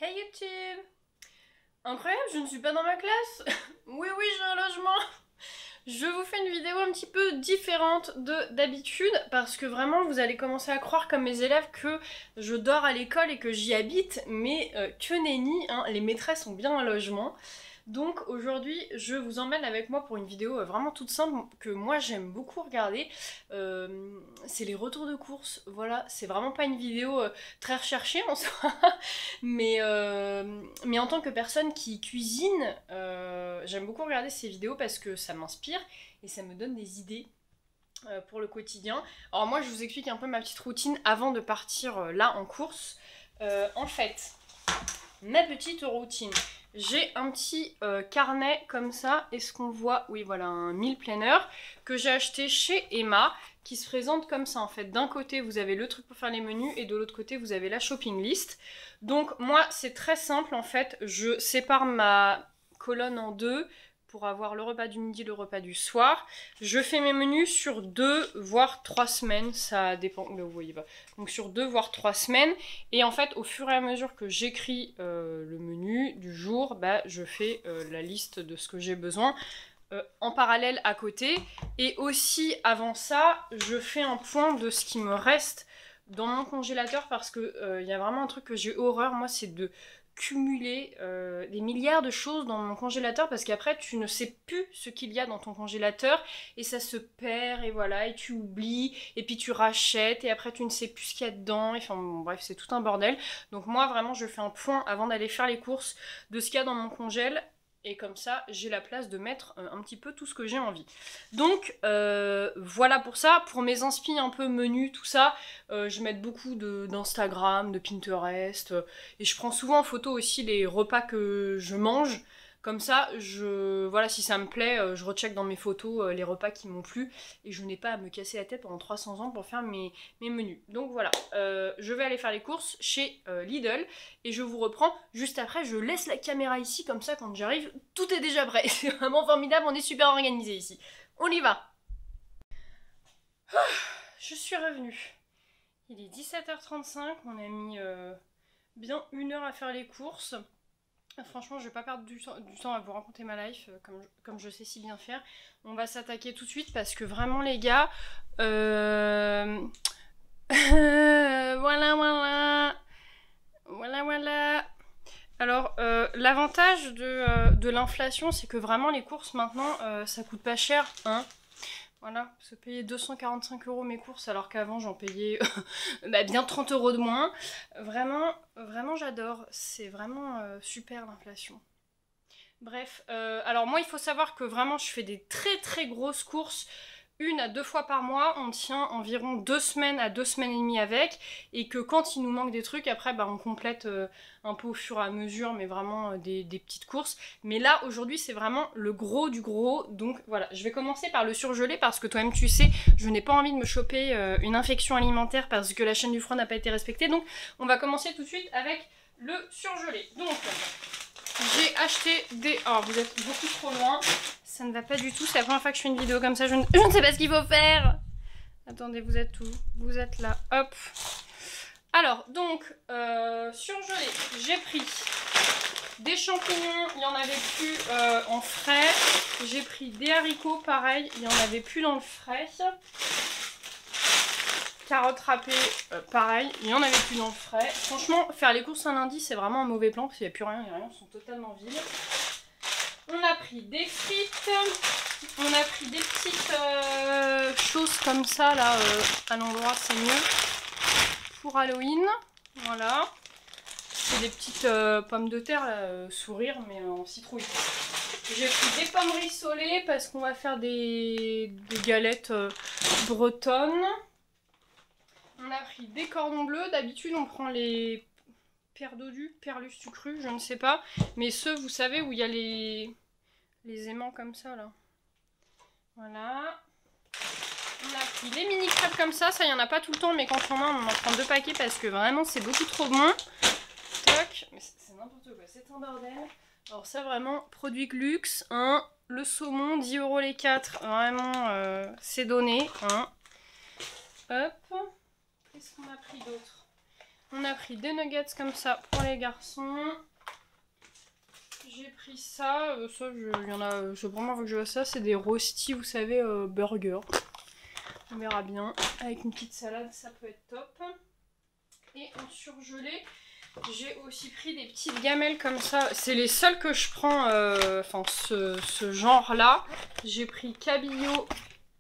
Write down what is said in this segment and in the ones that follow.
Hey YouTube! Incroyable, je ne suis pas dans ma classe! Oui, oui, j'ai un logement! Je vous fais une vidéo un petit peu différente d'habitude parce que vraiment vous allez commencer à croire comme mes élèves que je dors à l'école et que j'y habite, mais que nenni, hein, les maîtresses ont bien un logement. Donc aujourd'hui je vous emmène avec moi pour une vidéo vraiment toute simple que moi j'aime beaucoup regarder. C'est les retours de courses, voilà, c'est vraiment pas une vidéo très recherchée en soi, mais en tant que personne qui cuisine, j'aime beaucoup regarder ces vidéos parce que ça m'inspire et ça me donne des idées pour le quotidien. Alors moi je vous explique un peu ma petite routine avant de partir là en course. En fait, ma petite routine. J'ai un petit carnet comme ça, est-ce qu'on voit? Oui, voilà, un meal planner que j'ai acheté chez Emma, qui se présente comme ça en fait. D'un côté, vous avez le truc pour faire les menus et de l'autre côté, vous avez la shopping list. Donc moi, c'est très simple en fait. Je sépare ma colonne en deux pour avoir le repas du midi, le repas du soir. Je fais mes menus sur 2 voire 3 semaines, ça dépend, là vous voyez pas. Donc sur 2 voire 3 semaines. Et en fait, au fur et à mesure que j'écris le menu du jour, bah, je fais la liste de ce que j'ai besoin en parallèle à côté. Et aussi, avant ça, je fais un point de ce qui me reste dans mon congélateur parce que y a vraiment un truc que j'ai horreur, moi, c'est de cumuler des milliards de choses dans mon congélateur parce qu'après tu ne sais plus ce qu'il y a dans ton congélateur et ça se perd et voilà et tu oublies et puis tu rachètes et après tu ne sais plus ce qu'il y a dedans, enfin bon, bref c'est tout un bordel. Donc moi vraiment je fais un point avant d'aller faire les courses de ce qu'il y a dans mon congèle et comme ça j'ai la place de mettre un petit peu tout ce que j'ai envie. Donc voilà pour ça. Pour mes inspi un peu menus tout ça, je mets beaucoup d'Instagram, de Pinterest et je prends souvent en photo aussi les repas que je mange. Comme ça, voilà, si ça me plaît, je recheck dans mes photos les repas qui m'ont plu et je n'ai pas à me casser la tête pendant 300 ans pour faire mes menus. Donc voilà, je vais aller faire les courses chez Lidl et je vous reprends juste après. Je laisse la caméra ici, comme ça quand j'arrive, tout est déjà prêt. C'est vraiment formidable, on est super organisé ici. On y va. Je suis revenue. Il est 17h35, on a mis bien 1 heure à faire les courses. Franchement, je vais pas perdre du temps à vous raconter ma life comme je sais si bien faire. On va s'attaquer tout de suite parce que vraiment les gars, voilà. Alors, l'avantage de l'inflation, c'est que vraiment les courses maintenant, ça coûte pas cher, hein. Voilà, se payer 245 € mes courses alors qu'avant j'en payais bien 30 € de moins. Vraiment, vraiment j'adore. C'est vraiment super l'inflation. Bref, alors moi il faut savoir que vraiment je fais des très très grosses courses 1 à 2 fois par mois, on tient environ 2 semaines à 2 semaines et demie avec, et que quand il nous manque des trucs, après bah, on complète un peu au fur et à mesure, mais vraiment des petites courses. Mais là aujourd'hui c'est vraiment le gros du gros, donc voilà, je vais commencer par le surgelé parce que toi-même tu sais, je n'ai pas envie de me choper une infection alimentaire parce que la chaîne du froid n'a pas été respectée, donc on va commencer tout de suite avec le surgelé. Donc j'ai acheté des... Oh, vous êtes beaucoup trop loin. Ça ne va pas du tout. C'est la première fois que je fais une vidéo comme ça. Je ne sais pas ce qu'il faut faire. Attendez, vous êtes où? Vous êtes là. Hop. Alors, donc, surgelé. J'ai pris des champignons. Il n'y en avait plus en frais. J'ai pris des haricots. Pareil, il n'y en avait plus dans le frais. Carottes râpées, pareil, il n'y en avait plus dans le frais. Franchement, faire les courses un lundi, c'est vraiment un mauvais plan parce qu'il n'y a plus rien, les rayons sont totalement vides. On a pris des frites, on a pris des petites choses comme ça, là, à l'endroit, c'est mieux. Pour Halloween, voilà. C'est des petites pommes de terre, là, sourire, mais en citrouille. J'ai pris des pommes rissolées parce qu'on va faire des galettes bretonnes. On a pris des cordons bleus. D'habitude, on prend les perdodu, perlus sucru, je ne sais pas. Mais ceux, vous savez, où il y a les aimants comme ça, là. Voilà. On a pris les mini crêpes comme ça. Ça, il n'y en a pas tout le temps, mais quand on en a, on en prend 2 paquets parce que vraiment, c'est beaucoup trop bon. Toc. Mais c'est n'importe quoi, c'est un bordel. Alors ça, vraiment, produit luxe. Hein. Le saumon, 10 € les 4. Vraiment, c'est donné. Hein. Hop. Qu'est-ce qu'on a pris d'autre? On a pris des nuggets comme ça pour les garçons. J'ai pris ça. Ça, il y en a. C'est vraiment que je vois ça. C'est des roasties, vous savez, burger. On verra bien. Avec une petite salade, ça peut être top. Et en surgelé, j'ai aussi pris des petites gamelles comme ça. C'est les seules que je prends. Enfin, ce genre-là. J'ai pris cabillaud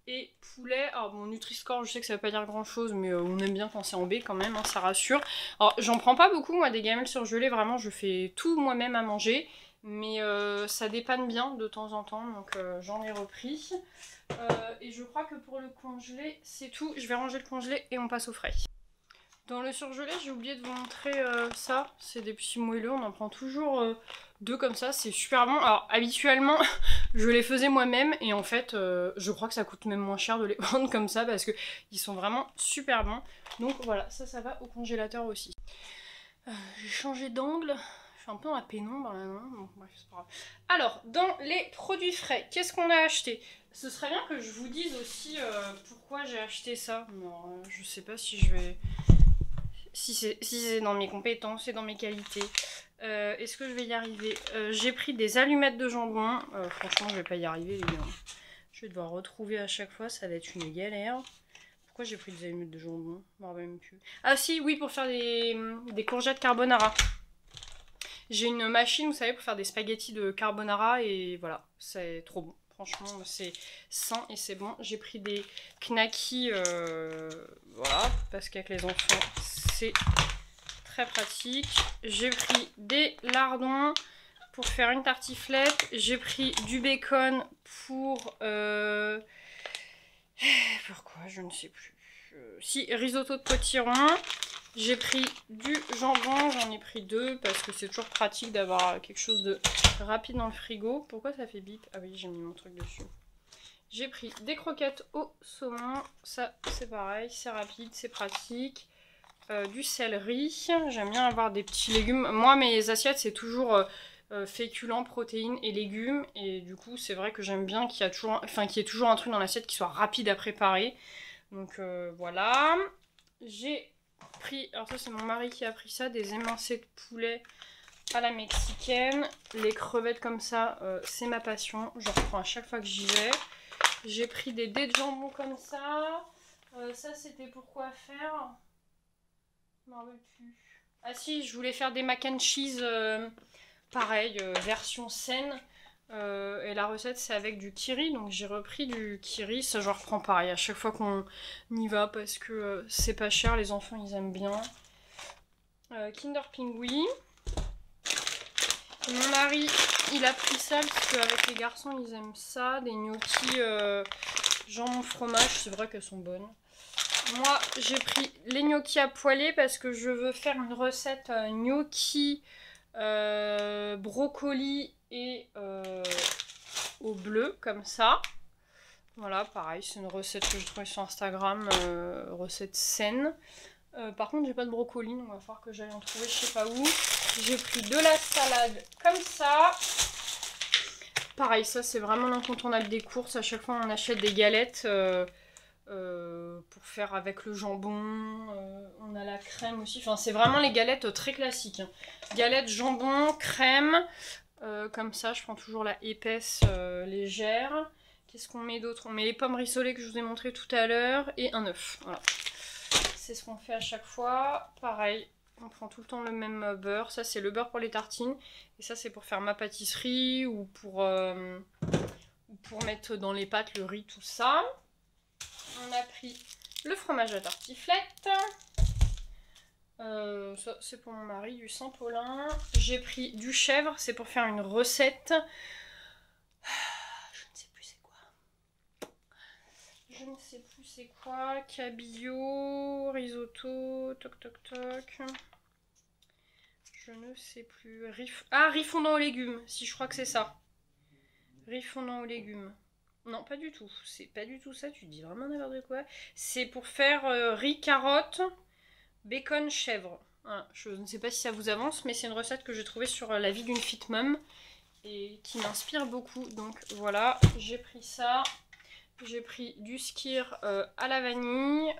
et poulet. Alors bon, Nutri-Score, je sais que ça veut pas dire grand chose, mais on aime bien quand c'est en B quand même, hein, ça rassure. Alors j'en prends pas beaucoup moi des gamelles surgelées, vraiment je fais tout moi-même à manger, mais ça dépanne bien de temps en temps, donc j'en ai repris. Et je crois que pour le congelé, c'est tout. Je vais ranger le congelé et on passe au frais. Dans le surgelé, j'ai oublié de vous montrer ça. C'est des petits moelleux, on en prend toujours 2 comme ça, c'est super bon. Alors habituellement, je les faisais moi-même et en fait, je crois que ça coûte même moins cher de les prendre comme ça parce qu'ils sont vraiment super bons. Donc voilà, ça va au congélateur aussi. J'ai changé d'angle. Je suis un peu dans la pénombre là, non? Bon, bref, c'est pas grave. Alors, dans les produits frais, qu'est-ce qu'on a acheté? Ce serait bien que je vous dise aussi pourquoi j'ai acheté ça. Alors, je sais pas si je vais... Si c'est dans mes compétences et dans mes qualités. Est-ce que je vais y arriver? J'ai pris des allumettes de jambon. Franchement, je vais pas y arriver, les gars. Je vais devoir retrouver à chaque fois, ça va être une galère. Pourquoi j'ai pris des allumettes de jambon? Je m'en rappelle même plus. Ah si, oui, pour faire des courgettes carbonara. J'ai une machine, vous savez, pour faire des spaghettis de carbonara et voilà, c'est trop bon. Franchement, c'est sain et c'est bon. J'ai pris des knackis, voilà, parce qu'avec les enfants, c'est très pratique. J'ai pris des lardons pour faire une tartiflette. J'ai pris du bacon pour... pourquoi? Je ne sais plus. Si, risotto de potiron. J'ai pris du jambon, j'en ai pris 2 parce que c'est toujours pratique d'avoir quelque chose de rapide dans le frigo. Pourquoi ça fait bip? Ah oui, j'ai mis mon truc dessus. J'ai pris des croquettes au saumon, ça c'est pareil, c'est rapide, c'est pratique. Du céleri, j'aime bien avoir des petits légumes. Moi mes assiettes c'est toujours féculents, protéines et légumes. Et du coup c'est vrai que j'aime bien qu'il y ait toujours un truc dans l'assiette qui soit rapide à préparer. Donc voilà. J'ai pris, alors ça c'est mon mari qui a pris ça, des émincés de poulet à la mexicaine. Les crevettes comme ça, c'est ma passion, je reprends à chaque fois que j'y vais. J'ai pris des dés de jambon comme ça. Ça c'était pour quoi faire? Je m'en rappelle plus. Ah si, je voulais faire des mac and cheese, pareil, version saine. Et la recette c'est avec du kiri, donc j'ai repris du kiri, ça je reprends pareil à chaque fois qu'on y va parce que c'est pas cher, les enfants ils aiment bien. Kinder Pingui. Mon mari il a pris ça parce qu'avec les garçons ils aiment ça, des gnocchis jambon fromage, c'est vrai qu'elles sont bonnes. Moi j'ai pris les gnocchis à poêler parce que je veux faire une recette gnocchi brocoli et au bleu comme ça. Voilà, pareil, c'est une recette que j'ai trouvée sur Instagram, recette saine. Par contre, j'ai pas de brocoli, donc il va falloir que j'aille en trouver je sais pas où. J'ai pris de la salade comme ça. Pareil, ça c'est vraiment l'incontournable des courses. À chaque fois, on achète des galettes pour faire avec le jambon. On a la crème aussi. Enfin, c'est vraiment les galettes très classiques. Hein. Galettes, jambon, crème. Comme ça, je prends toujours la épaisse légère. Qu'est-ce qu'on met d'autre? On met les pommes rissolées que je vous ai montré tout à l'heure et un œuf. Voilà. C'est ce qu'on fait à chaque fois. Pareil, on prend tout le temps le même beurre. Ça, c'est le beurre pour les tartines. Et ça, c'est pour faire ma pâtisserie ou pour mettre dans les pâtes le riz, tout ça. On a pris le fromage à tartiflette. Ça, c'est pour mon mari, du Saint-Paulin. J'ai pris du chèvre, c'est pour faire une recette. Je ne sais plus c'est quoi. Cabillaud, risotto, toc toc toc. Je ne sais plus. Riz fondant aux légumes, si je crois que c'est ça. Riz fondant aux légumes. Non, pas du tout. C'est pas du tout ça, tu dis vraiment n'importe quoi. C'est pour faire riz carotte, bacon chèvre. Voilà. Je ne sais pas si ça vous avance, mais c'est une recette que j'ai trouvée sur la vie d'une fit mom et qui m'inspire beaucoup. Donc voilà, j'ai pris ça. J'ai pris du skyr à la vanille.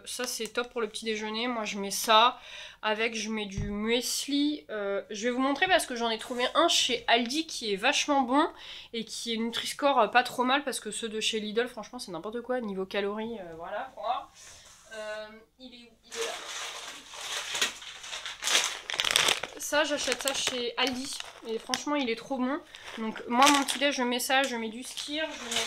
Ça c'est top pour le petit déjeuner. Moi je mets ça. Avec je mets du muesli. Je vais vous montrer parce que j'en ai trouvé un chez Aldi qui est vachement bon. Et qui est Nutri-Score pas trop mal. Parce que ceux de chez Lidl franchement c'est n'importe quoi. Niveau calories, voilà quoi. Il est là. Ça j'achète ça chez Aldi. Et franchement il est trop bon. Donc moi mon petit déj je mets ça. Je mets du skyr. Je mets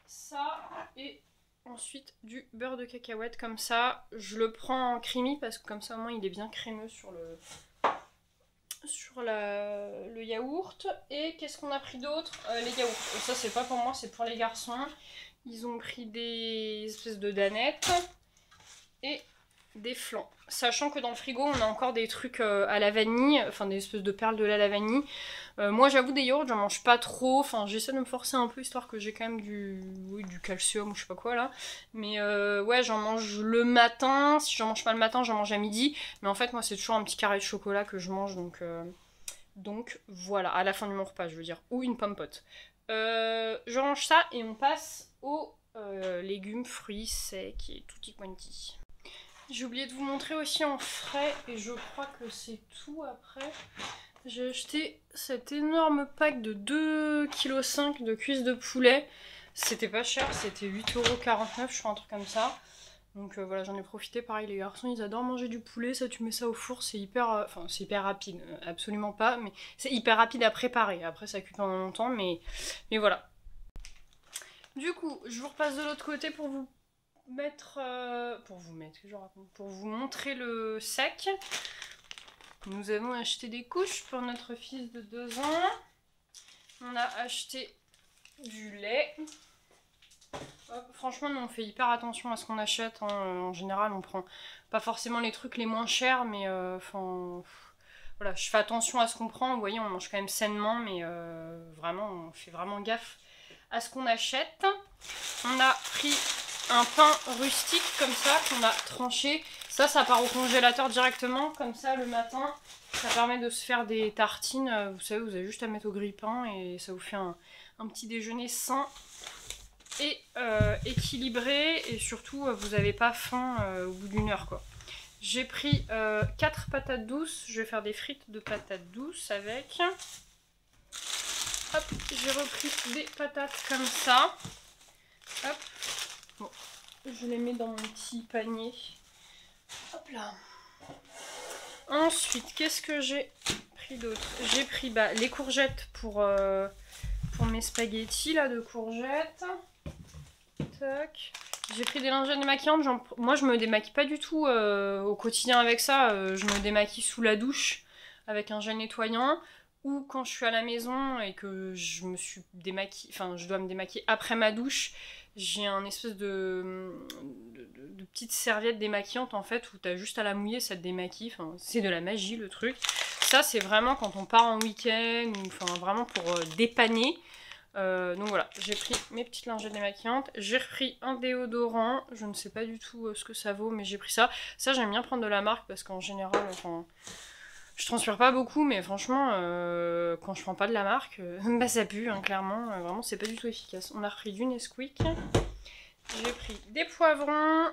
ça et ensuite du beurre de cacahuète comme ça. Je le prends en creamy parce que comme ça au moins il est bien crémeux sur le yaourt. Et qu'est-ce qu'on a pris d'autre? Les yaourts. Et ça c'est pas pour moi, c'est pour les garçons. Ils ont pris des espèces de danettes et des flans. Sachant que dans le frigo on a encore des trucs à la vanille, enfin des espèces de perles de lait à la vanille. Moi j'avoue des yaourts j'en mange pas trop, enfin j'essaie de me forcer un peu histoire que j'ai quand même du calcium ou je sais pas quoi là. Mais ouais j'en mange le matin, si j'en mange pas le matin j'en mange à midi. Mais en fait moi c'est toujours un petit carré de chocolat que je mange donc voilà, à la fin de mon repas je veux dire, ou une pomme pote. Je range ça et on passe aux légumes, fruits secs et tutti quanti. J'ai oublié de vous montrer aussi en frais, et je crois que c'est tout après. J'ai acheté cet énorme pack de 2,5 kg de cuisses de poulet. C'était pas cher, c'était 8,49 €, je crois, un truc comme ça. Donc voilà, j'en ai profité. Pareil, les garçons, ils adorent manger du poulet. Ça, tu mets ça au four, c'est hyper... Enfin, c'est hyper rapide, absolument pas. Mais c'est hyper rapide à préparer. Après, ça cuit pendant longtemps, mais voilà. Du coup, je vous repasse de l'autre côté pour vous pour vous montrer le sac. Nous avons acheté des couches pour notre fils de 2 ans. On a acheté du lait. Franchement, nous on fait hyper attention à ce qu'on achète. Hein. En général, on prend pas forcément les trucs les moins chers, mais voilà, je fais attention à ce qu'on prend. Vous voyez, on mange quand même sainement, mais vraiment, on fait vraiment gaffe à ce qu'on achète. On a pris un pain rustique comme ça qu'on a tranché. Ça part au congélateur directement. Comme ça, le matin, ça permet de se faire des tartines. Vous savez, vous avez juste à mettre au grille-pain et ça vous fait un petit déjeuner sain et équilibré. Et surtout, vous n'avez pas faim au bout d'une heure, quoi. J'ai pris 4 patates douces. Je vais faire des frites de patates douces avec. Hop, j'ai repris des patates comme ça. Hop. Bon, je les mets dans mon petit panier. Hop là. Ensuite, qu'est-ce que j'ai pris d'autre? J'ai pris les courgettes pour mes spaghettis là de courgettes. Tac. J'ai pris des lingettes démaquillantes. Moi, je me démaquille pas du tout au quotidien avec ça. Je me démaquille sous la douche avec un gel nettoyant. Ou quand je suis à la maison et que je me suis démaquillée, enfin je dois me démaquiller après ma douche, j'ai un espèce de petite serviette démaquillante en fait où t'as juste à la mouiller, ça te démaquille, enfin c'est de la magie le truc. Ça c'est vraiment quand on part en week-end, ou enfin vraiment pour dépanner. Donc voilà, j'ai pris mes petites lingettes démaquillantes, j'ai repris un déodorant, je ne sais pas du tout ce que ça vaut mais j'ai pris ça. Ça j'aime bien prendre de la marque parce qu'en général, enfin... Je transpire pas beaucoup, mais franchement, quand je prends pas de la marque, ça pue, hein, clairement. Vraiment, c'est pas du tout efficace. On a repris du Nesquik. J'ai pris des poivrons,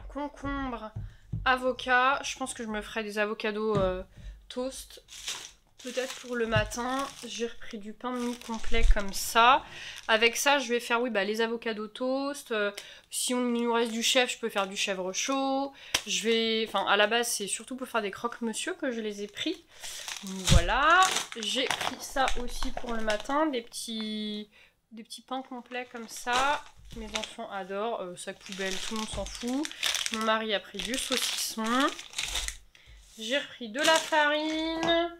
concombres, avocats. Je pense que je me ferai des avocados toast. Peut-être pour le matin. J'ai repris du pain de mie complet comme ça. Avec ça, je vais faire les avocados toast. Si il nous reste du chèvre, je peux faire du chèvre chaud. À la base, c'est surtout pour faire des croque-monsieur que je les ai pris. Voilà. J'ai pris ça aussi pour le matin. Des petits pains complets comme ça. Mes enfants adorent. Sac poubelle, tout le monde s'en fout. Mon mari a pris du saucisson. J'ai repris de la farine.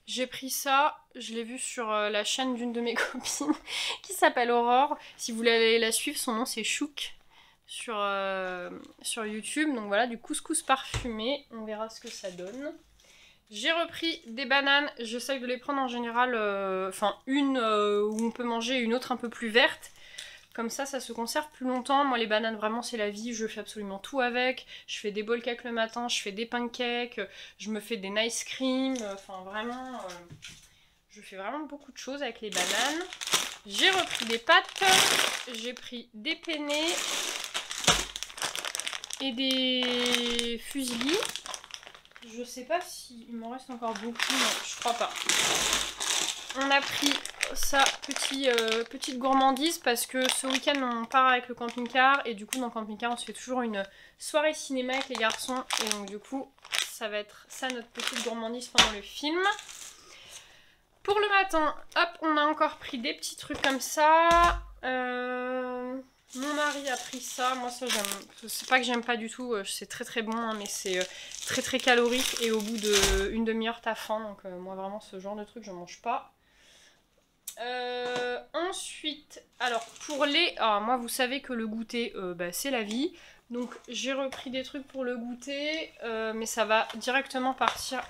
J'ai pris ça, je l'ai vu sur la chaîne d'une de mes copines qui s'appelle Aurore. Si vous voulez aller la suivre, son nom c'est Chouk sur YouTube. Donc voilà, du couscous parfumé, on verra ce que ça donne. J'ai repris des bananes, j'essaye de les prendre en général, une où on peut manger et une autre un peu plus verte. Comme ça se conserve plus longtemps. Moi, les bananes, vraiment, c'est la vie. Je fais absolument tout avec. Je fais des bowl cakes le matin, je fais des pancakes, je me fais des nice cream. Enfin, vraiment, je fais vraiment beaucoup de choses avec les bananes. J'ai repris des pâtes, j'ai pris des penne et des fusilli. Je sais pas s'il m'en reste encore beaucoup, non, je crois pas. On a pris ça, petite gourmandise, parce que ce week-end on part avec le camping-car, et du coup dans le camping-car on se fait toujours une soirée cinéma avec les garçons, et donc du coup ça va être ça notre petite gourmandise pendant le film. Pour le matin, hop, on a encore pris des petits trucs comme ça. Mon mari a pris ça. Moi, ça, j'aime. C'est pas que j'aime pas du tout. C'est très très bon, hein, mais c'est très très calorique. Et au bout d'une demi-heure, t'as faim. Donc, moi, vraiment, ce genre de truc, je mange pas. Ensuite, alors, pour les. Alors, moi, vous savez que le goûter, c'est la vie. Donc, j'ai repris des trucs pour le goûter. Mais ça va directement partir.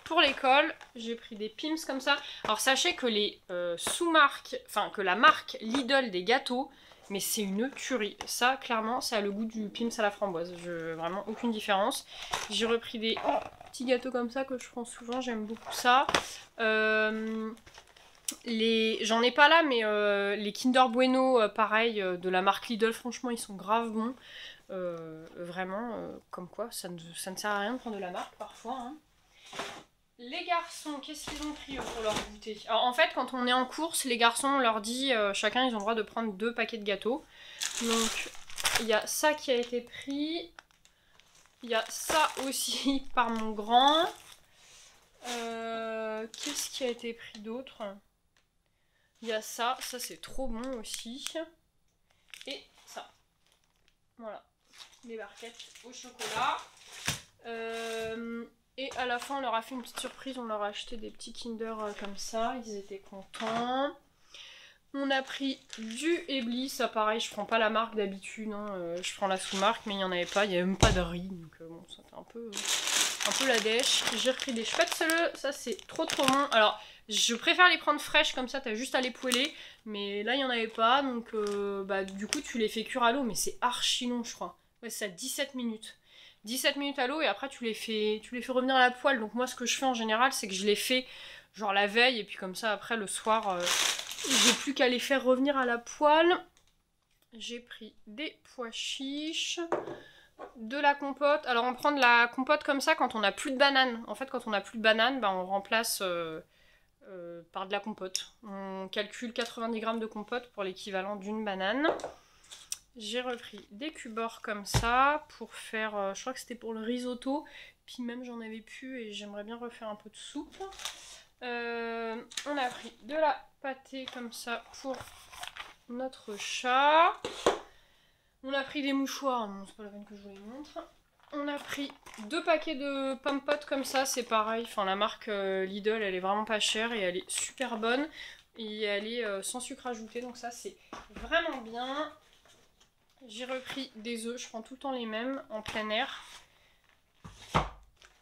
Pour l'école, j'ai pris des Pim's comme ça. Alors sachez que les sous-marques, enfin que la marque Lidl des gâteaux, mais c'est une tuerie. Ça, clairement, ça a le goût du Pim's à la framboise. Vraiment aucune différence. J'ai repris des petits gâteaux comme ça que je prends souvent, j'aime beaucoup ça. J'en ai pas là, mais les Kinder Bueno, pareil, de la marque Lidl, franchement, ils sont grave bons. Vraiment, comme quoi, ça ne sert à rien de prendre de la marque parfois, hein. Les garçons, qu'est-ce qu'ils ont pris pour leur goûter? Alors en fait, quand on est en course, les garçons, on leur dit, chacun, ils ont le droit de prendre 2 paquets de gâteaux. Donc, il y a ça qui a été pris. Il y a ça aussi par mon grand. Qu'est-ce qui a été pris d'autre? Il y a ça c'est trop bon aussi. Et ça. Voilà, les barquettes au chocolat. Et à la fin, on leur a fait une petite surprise, on leur a acheté des petits Kinder comme ça, ils étaient contents. On a pris du Ebly, ça pareil, je prends pas la marque d'habitude, hein, je prends la sous-marque, mais il n'y en avait pas, il n'y avait même pas de riz, donc bon, ça fait un peu la dèche. J'ai repris des spätzle, ça c'est trop bon. Alors, je préfère les prendre fraîches, comme ça t'as juste à les poêler, mais là il n'y en avait pas, donc du coup tu les fais cuire à l'eau, mais c'est archi long je crois. Ouais, c'est à 17 minutes. 17 minutes à l'eau et après tu les fais revenir à la poêle. Donc moi ce que je fais en général c'est que je les fais genre la veille et puis comme ça après le soir j'ai plus qu'à les faire revenir à la poêle. J'ai pris des pois chiches, de la compote. Alors on prend de la compote comme ça quand on n'a plus de bananes. En fait quand on n'a plus de bananes, on remplace par de la compote. On calcule 90 grammes de compote pour l'équivalent d'une banane. J'ai repris des cubeurs comme ça pour faire, je crois que c'était pour le risotto, puis même j'en avais plus et j'aimerais bien refaire un peu de soupe. On a pris de la pâtée comme ça pour notre chat. On a pris des mouchoirs, non c'est pas la peine que je vous les montre. On a pris 2 paquets de pommes potes comme ça, c'est pareil, enfin la marque Lidl elle est vraiment pas chère et elle est super bonne. Et elle est sans sucre ajouté, donc ça c'est vraiment bien. J'ai repris des œufs, je prends tout le temps les mêmes en plein air.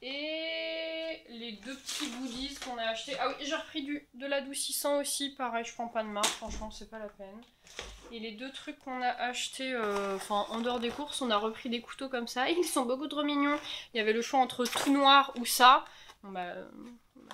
Et les 2 petits goodies qu'on a achetés. Ah oui, j'ai repris de l'adoucissant aussi, pareil, je prends pas de marque, franchement c'est pas la peine. Et les 2 trucs qu'on a achetés, en dehors des courses, on a repris des couteaux comme ça. Ils sont beaucoup trop mignons. Il y avait le choix entre tout noir ou ça. Bon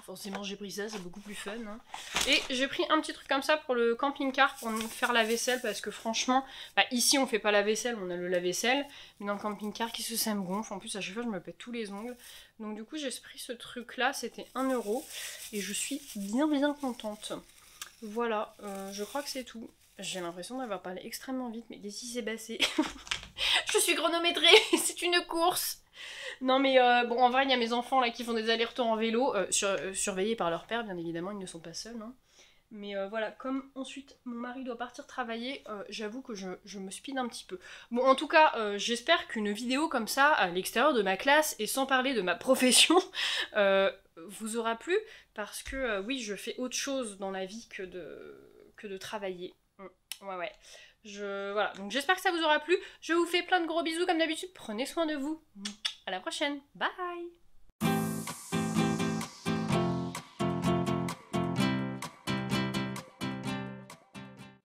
forcément j'ai pris ça, c'est beaucoup plus fun, hein. Et j'ai pris un petit truc comme ça pour le camping-car pour nous faire la vaisselle parce que franchement, ici on fait pas la vaisselle, on a le lave-vaisselle, mais dans le camping-car, qu'est-ce que ça me gonfle, en plus à chaque fois je me pète tous les ongles. Donc du coup j'ai pris ce truc là, c'était 1 € et je suis bien contente. Voilà, je crois que c'est tout. J'ai l'impression d'avoir parlé extrêmement vite, mais qu'est-ce qui s'est passé? Je suis chronométrée, c'est une course. Non mais bon en vrai il y a mes enfants là qui font des allers-retours en vélo, surveillés par leur père bien évidemment, ils ne sont pas seuls, hein. Mais voilà, comme ensuite mon mari doit partir travailler, j'avoue que je me speed un petit peu. Bon en tout cas j'espère qu'une vidéo comme ça à l'extérieur de ma classe et sans parler de ma profession vous aura plu, parce que oui je fais autre chose dans la vie que de travailler. Ouais. Voilà, donc j'espère que ça vous aura plu. Je vous fais plein de gros bisous comme d'habitude. Prenez soin de vous. À la prochaine. Bye!